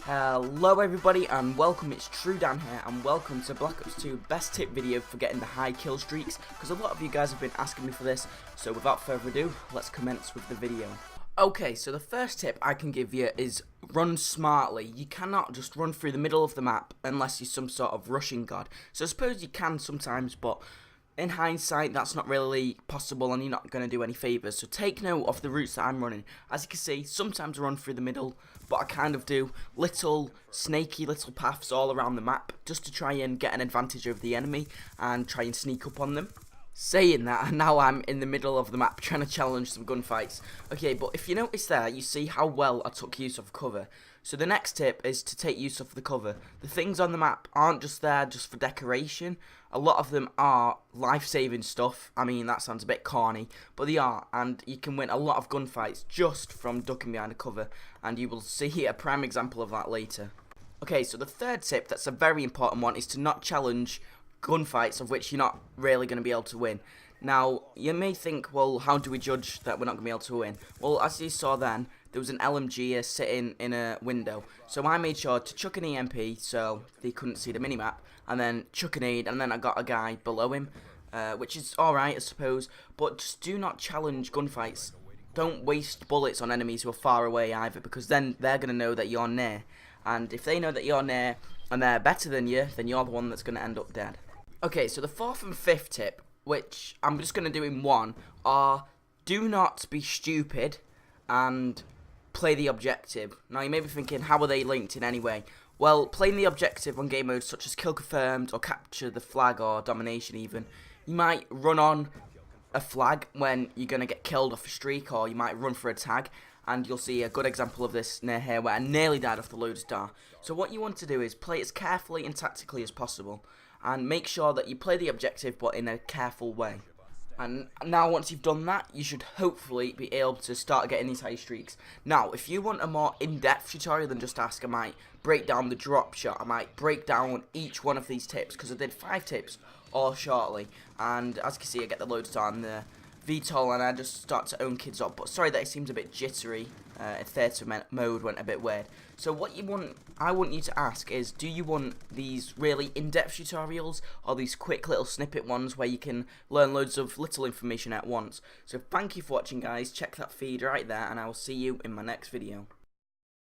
Hello everybody and welcome, it's True Dan here and welcome to Black Ops 2 best tip video for getting the high kill streaks, because a lot of you guys have been asking me for this. So without further ado, let's commence with the video. Okay, so the first tip I can give you is run smartly. You cannot just run through the middle of the map unless you're some sort of rushing god. So I suppose you can sometimes, but in hindsight, that's not really possible and you're not going to do any favours. So take note of the routes that I'm running. As you can see, sometimes I run through the middle, but I kind of do little snaky little paths all around the map just to try and get an advantage over the enemy and try and sneak up on them. Saying that, and now I'm in the middle of the map trying to challenge some gunfights. Okay, but if you notice there, you see how well I took use of cover. So the next tip is to take use of the cover. The things on the map aren't just there just for decoration. A lot of them are life-saving stuff. I mean, that sounds a bit corny, but they are, and you can win a lot of gunfights just from ducking behind a cover, and you will see a prime example of that later. Okay, so the third tip, that's a very important one, is to not challenge gunfights of which you're not really going to be able to win. Now, you may think, well, how do we judge that we're not going to be able to win? Well, as you saw then, there was an LMG sitting in a window. So I made sure to chuck an EMP so they couldn't see the minimap, and then chuck a nade, and then I got a guy below him, which is alright, I suppose, but just do not challenge gunfights. Don't waste bullets on enemies who are far away either, because then they're going to know that you're near. And if they know that you're near, and they're better than you, then you're the one that's going to end up dead. Okay, so the fourth and fifth tip, which I'm just going to do in one, are do not be stupid and play the objective. Now you may be thinking, how are they linked in any way? Well, playing the objective on game modes such as kill confirmed or capture the flag or domination even, you might run on a flag when you're going to get killed off a streak, or you might run for a tag, and you'll see a good example of this near here where I nearly died off the Lodestar. So what you want to do is play as carefully and tactically as possible, and make sure that you play the objective but in a careful way. And now once you've done that, you should hopefully be able to start getting these high streaks. Now, if you want a more in-depth tutorial than just ask, I might break down the drop shot, I might break down each one of these tips, because I did 5 tips all shortly. And as you can see, I get the Lodestar and the VTOL, and I just start to own kids up. But sorry that it seems a bit jittery. Theatre mode went a bit weird. So what I want you to ask is, do you want these really in-depth tutorials, or these quick little snippet ones where you can learn loads of little information at once? So thank you for watching, guys. Check that feed right there, and I will see you in my next video.